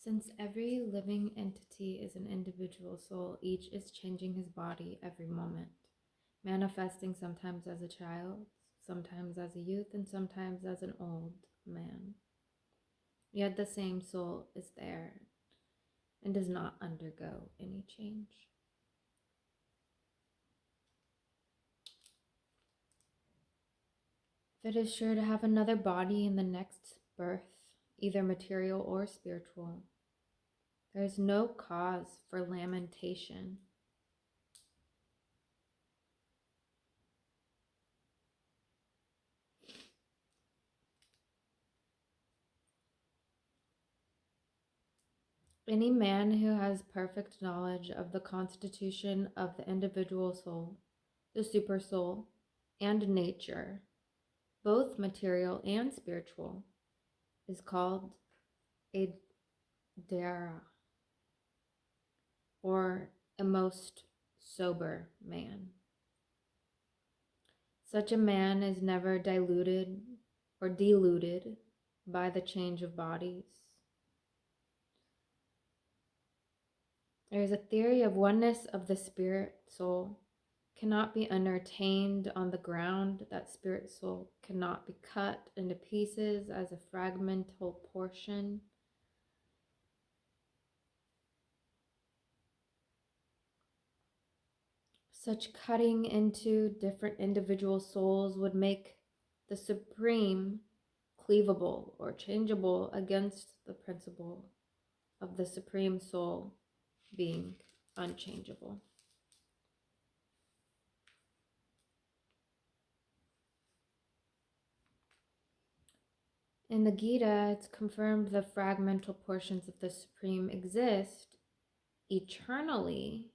Since every living entity is an individual soul, each is changing his body every moment, manifesting sometimes as a child, sometimes as a youth, and sometimes as an old man. Yet the same soul is there and does not undergo any change. It is sure to have another body in the next birth, either material or spiritual. There is no cause for lamentation. Any man who has perfect knowledge of the constitution of the individual soul, the supersoul, and nature, both material and spiritual, is called a dara, or a most sober man. Such a man is never diluted or deluded by the change of bodies. There is a theory of oneness of the spirit soul cannot be entertained on the ground that spirit soul cannot be cut into pieces as a fragmental portion. Such cutting into different individual souls would make the supreme cleavable or changeable against the principle of the supreme soul being unchangeable. In the Gita, it's confirmed the fragmental portions of the Supreme exist eternally.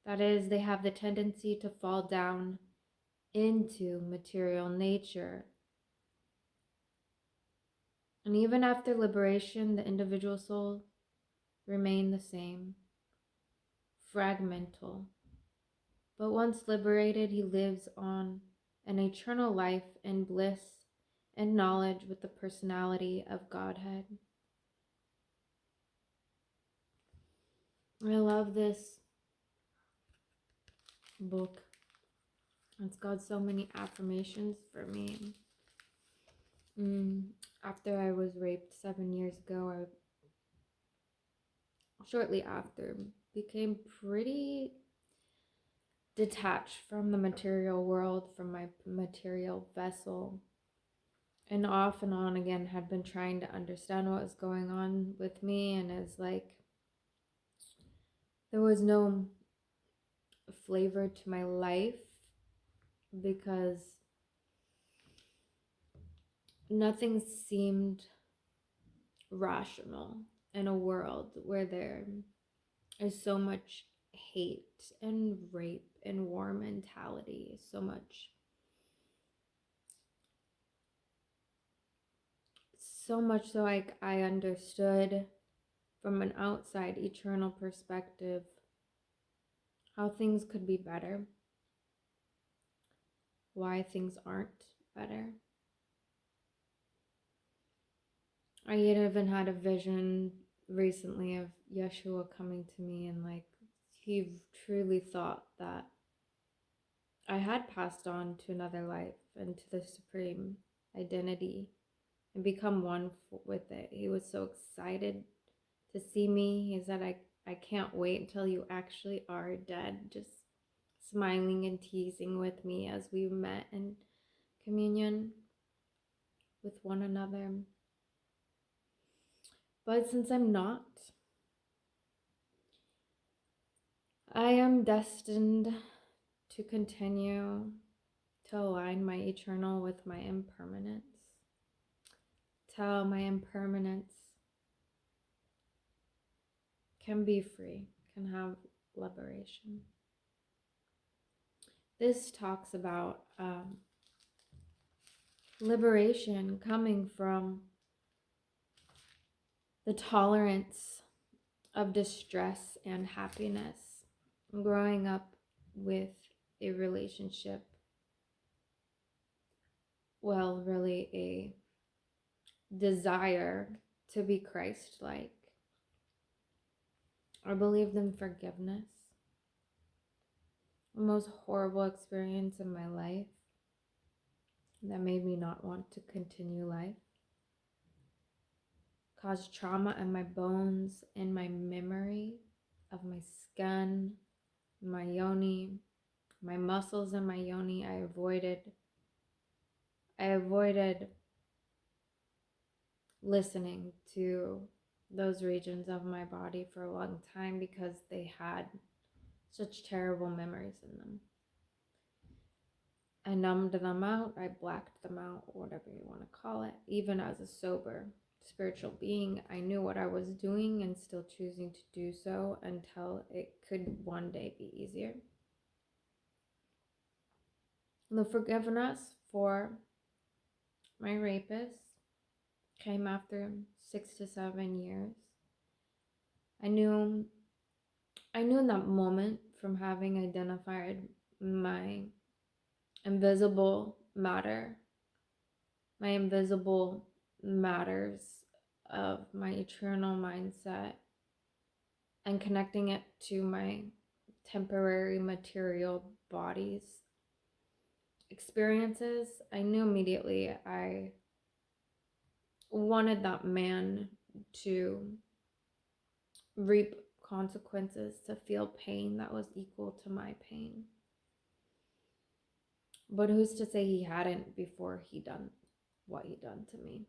That is, they have the tendency to fall down into material nature. And even after liberation, the individual soul remain the same, fragmental. But once liberated, he lives on an eternal life in bliss and knowledge with the personality of Godhead. I love this book. It's got so many affirmations for me. After I was raped 7 years ago, shortly after, became pretty detached from the material world, from my material vessel, and off and on again had been trying to understand what was going on with me, and it's like there was no flavor to my life because nothing seemed rational in a world where there is so much hate and rape and war mentality, so much so I understood from an outside eternal perspective how things could be better, why things aren't better. I even had a vision recently of Yeshua coming to me, and like he truly thought that I had passed on to another life and to the supreme identity and become one with it. He was so excited to see me. He said, I can't wait until you actually are dead, just smiling and teasing with me as we met in communion with one another. But since I'm not, I am destined to continue to align my eternal with my impermanence, till my impermanence can be free, can have liberation. This talks about liberation coming from the tolerance of distress and happiness, growing up with a relationship, well, really a desire to be Christ-like. I believed in forgiveness. The most horrible experience in my life that made me not want to continue life. Caused trauma in my bones, in my memory of my skin, my yoni, my muscles in my yoni. I avoided listening to those regions of my body for a long time because they had such terrible memories in them. I numbed them out, I blacked them out, whatever you want to call it. Even as a sober spiritual being, I knew what I was doing and still choosing to do so until it could one day be easier. The forgiveness for my rapist came after 6 to 7 years. I knew in that moment, from having identified my invisible matter, my invisible matters of my eternal mindset, and connecting it to my temporary material body's experiences, I knew immediately I wanted that man to reap consequences, to feel pain that was equal to my pain. But who's to say he hadn't before he done what he done to me?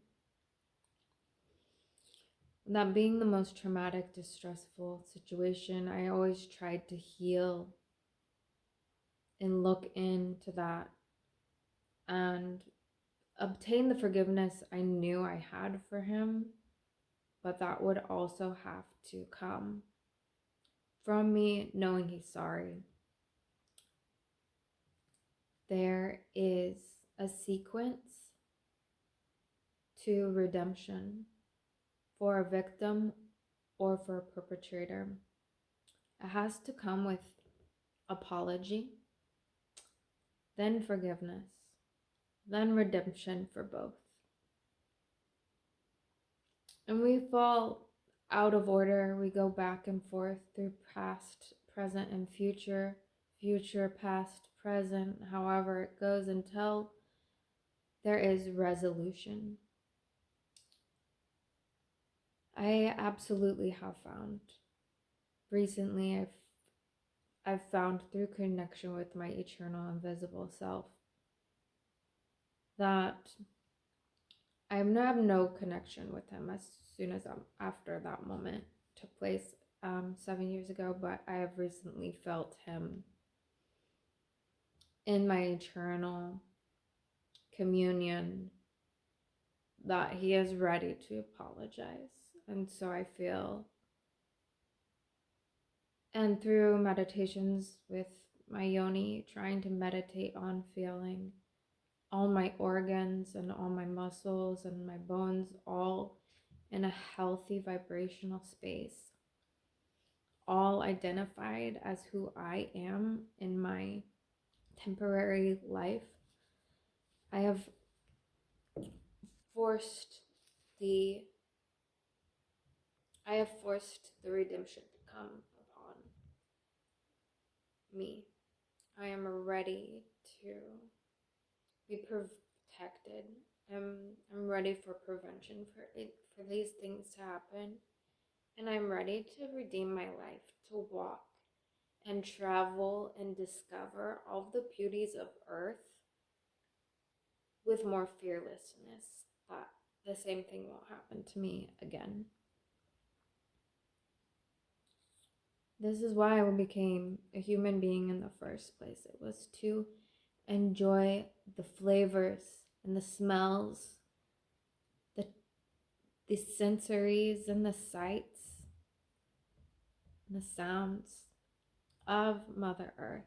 That being the most traumatic, distressful situation, I always tried to heal and look into that and obtain the forgiveness I knew I had for him, but that would also have to come from me knowing he's sorry. There is a sequence to redemption for a victim or for a perpetrator. It has to come with apology, then forgiveness, then redemption for both. And we fall out of order. We go back and forth through past, present, and future, past, present, however it goes until there is resolution. I absolutely have found recently, I've found through connection with my eternal invisible self that I have no connection with him as soon as after that moment took place 7 years ago, but I have recently felt him in my eternal communion that he is ready to apologize. And so I feel, and through meditations with my yoni, trying to meditate on feeling all my organs and all my muscles and my bones all in a healthy vibrational space, all identified as who I am in my temporary life. I have forced the redemption to come upon me. I am ready to be protected. I'm ready for prevention for these things to happen, and I'm ready to redeem my life, to walk and travel and discover all the beauties of earth with more fearlessness, that the same thing won't happen to me again. This is why I became a human being in the first place. It was to enjoy the flavors and the smells, the sensories and the sights and the sounds of Mother Earth,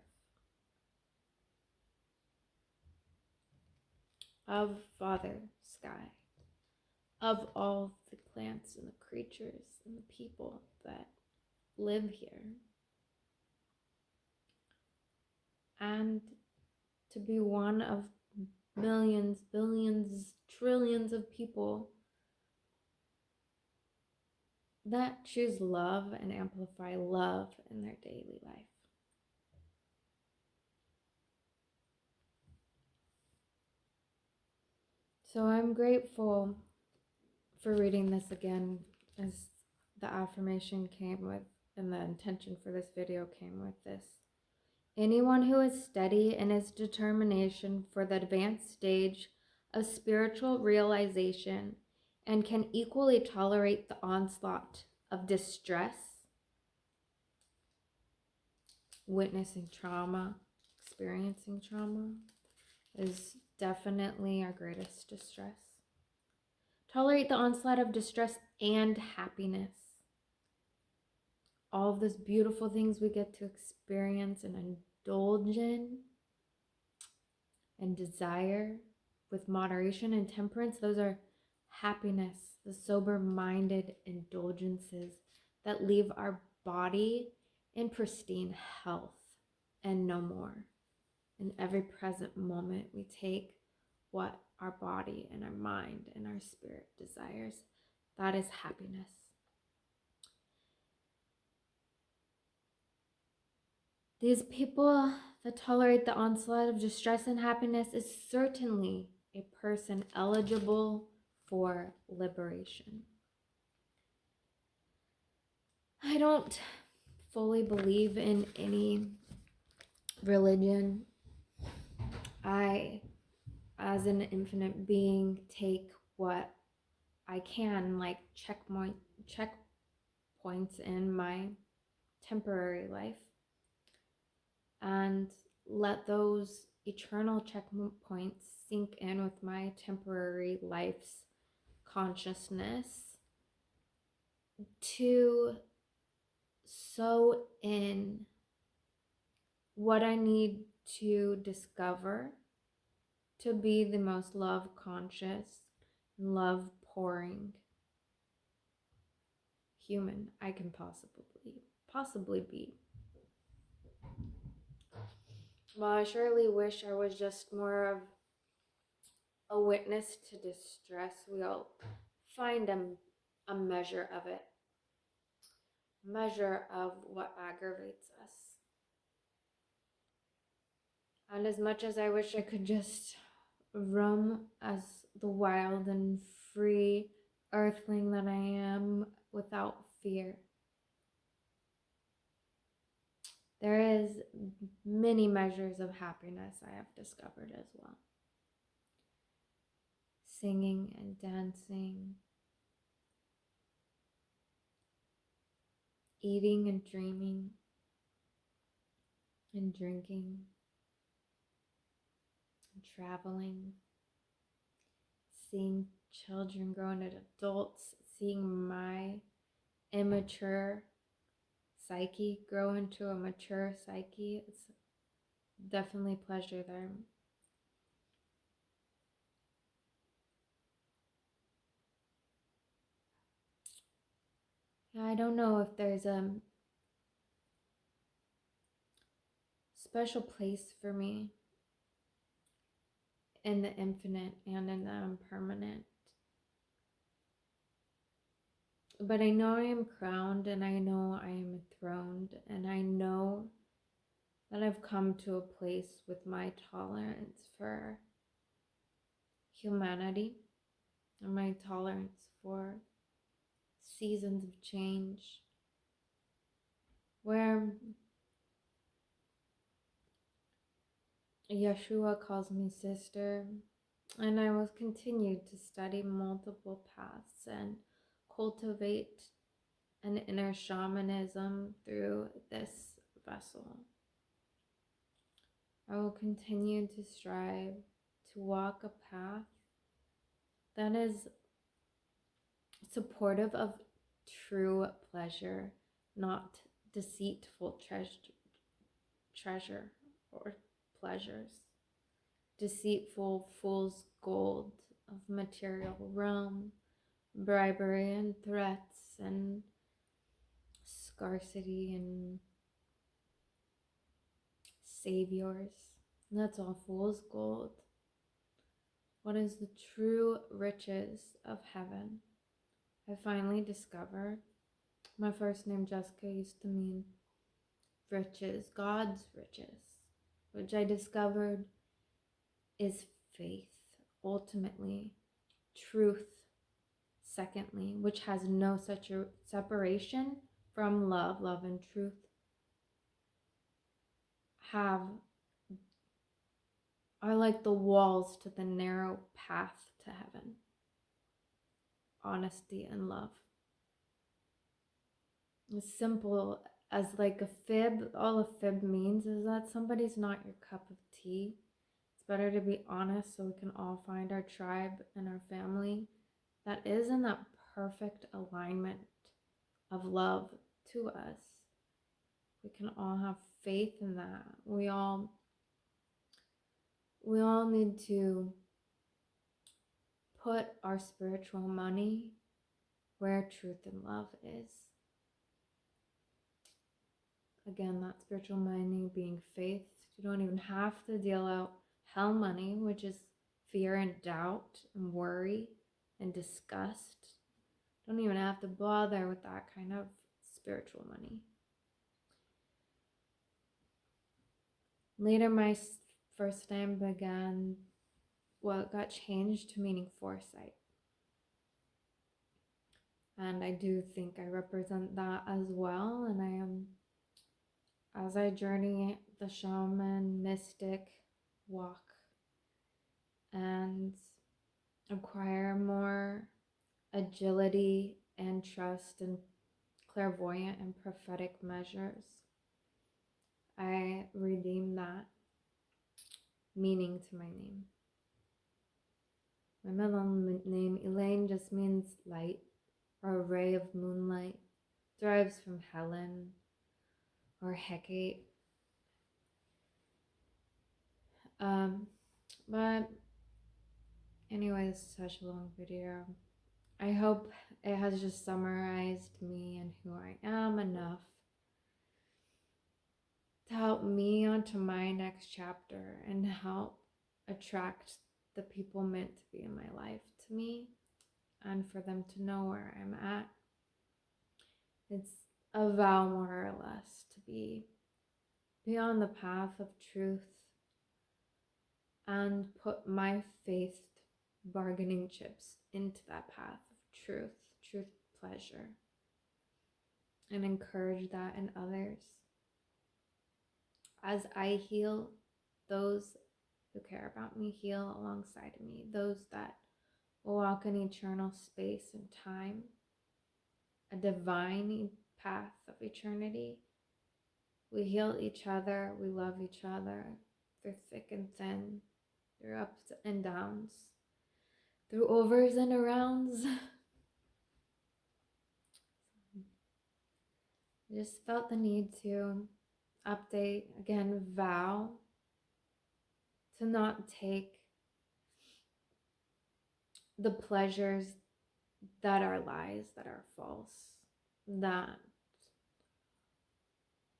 of Father Sky, of all the plants and the creatures and the people that live here. And to be one of millions, billions, trillions of people that choose love and amplify love in their daily life. So I'm grateful for reading this again, as the affirmation came with, and the intention for this video came with this. Anyone who is steady in his determination for the advanced stage of spiritual realization and can equally tolerate the onslaught of distress, witnessing trauma, experiencing trauma, is definitely our greatest distress. Tolerate the onslaught of distress and happiness. All of those beautiful things we get to experience and indulge in and desire with moderation and temperance, those are happiness, the sober-minded indulgences that leave our body in pristine health and no more. In every present moment, we take what our body and our mind and our spirit desires. That is happiness. These people that tolerate the onslaught of distress and happiness is certainly a person eligible for liberation. I don't fully believe in any religion. I, as an infinite being, take what I can, like checkpoints in my temporary life, and let those eternal checkpoints sink in with my temporary life's consciousness to sow in what I need to discover to be the most love conscious, love pouring human I can possibly be. Well, I surely wish I was just more of a witness to distress. We all find a measure of it, measure of what aggravates us. And as much as I wish I could just roam as the wild and free earthling that I am without fear, there is many measures of happiness I have discovered as well. Singing and dancing, eating and dreaming and drinking and traveling, seeing children grow into adults, seeing my immature psyche grow into a mature psyche. It's definitely pleasure there. I don't know if there's a special place for me in the infinite and in the impermanent. But I know I am crowned, and I know I am enthroned, and I know that I've come to a place with my tolerance for humanity and my tolerance for seasons of change, where Yeshua calls me sister, and I will continue to study multiple paths and cultivate an inner shamanism through this vessel. I will continue to strive to walk a path that is supportive of true pleasure, not deceitful treasure or pleasures, deceitful fool's gold of material realm, bribery and threats and scarcity and saviors. That's all fool's gold. What is the true riches of heaven? I finally discovered My first name, Jessica, used to mean riches, God's riches, which I discovered is faith, ultimately, truth, secondly, which has no such a separation from love. Love and truth have are like the walls to the narrow path to heaven. Honesty and love. As simple as like a fib. All a fib means is that somebody's not your cup of tea. It's better to be honest so we can all find our tribe and our family that is in that perfect alignment of love to us. We can all have faith in that. We all need to put our spiritual money where truth and love is. Again, that spiritual money being faith. You don't even have to deal out hell money, which is fear and doubt and worry and disgust. Don't even have to bother with that kind of spiritual money. Later, my first name began what got changed to meaning foresight. And I do think I represent that as well. And I am, as I journey the shaman mystic walk and acquire more agility and trust and clairvoyant and prophetic measures, I redeem that meaning to my name. My middle name, Elaine, just means light or a ray of moonlight. Derives from Helen or Hecate. But anyways, such a long video. I hope it has just summarized me and who I am enough to help me onto my next chapter and help attract the people meant to be in my life to me and for them to know where I'm at. It's a vow, more or less, to be on the path of truth and put my faith bargaining chips into that path of truth, pleasure, and encourage that in others. As I heal, those who care about me heal alongside of me, those that will walk in eternal space and time, a divine path of eternity. We heal each other, we love each other through thick and thin, through ups and downs, through overs and arounds. I just felt the need to update, again, vow to not take the pleasures that are lies, that are false, that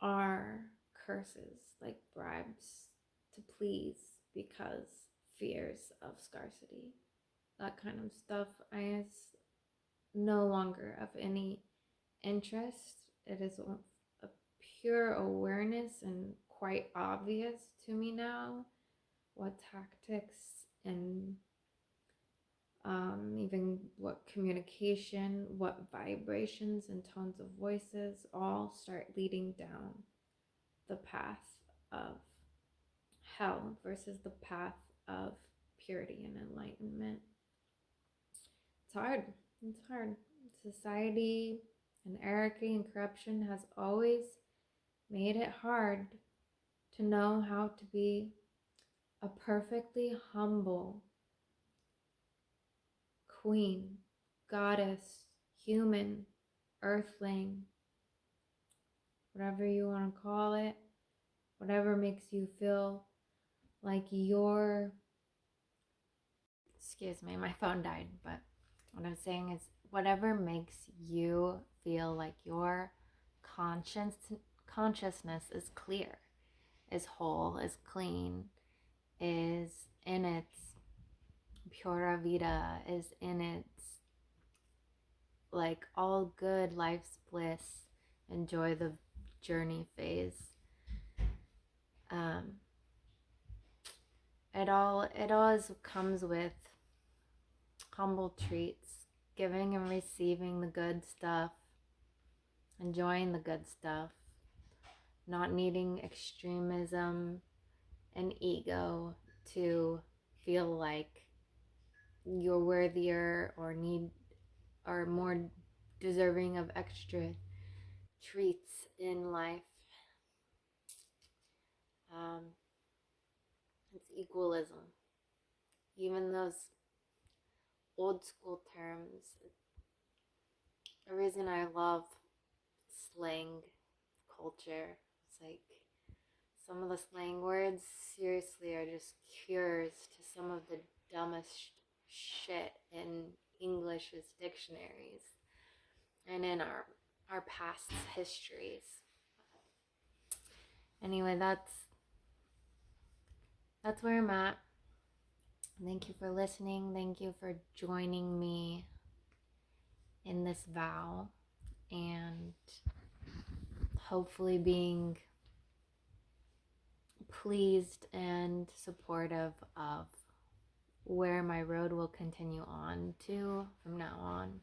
are curses, like bribes to please because fears of scarcity. That kind of stuff is no longer of any interest. It is a pure awareness and quite obvious to me now what tactics and even what communication, what vibrations and tones of voices all start leading down the path of hell versus the path of purity and enlightenment. It's hard. It's hard. Society and anarchy and corruption has always made it hard to know how to be a perfectly humble queen, goddess, human, earthling, whatever you want to call it, whatever makes you feel like you're, excuse me, my phone died, but what I'm saying is whatever makes you feel like your consciousness is clear, is whole, is clean, is in its pura vida, is in its like all good, life's bliss, enjoy the journey phase. Um, it all comes with humble treats, giving and receiving the good stuff, enjoying the good stuff, not needing extremism and ego to feel like you're worthier or need or more deserving of extra treats in life. Um, it's equalism. Even those old school terms. The reason I love slang culture, it's like some of the slang words seriously are just cures to some of the dumbest shit in English's dictionaries and in our past histories. Anyway, that's where I'm at. Thank you for listening. Thank you for joining me in this vow and hopefully being pleased and supportive of where my road will continue on to from now on.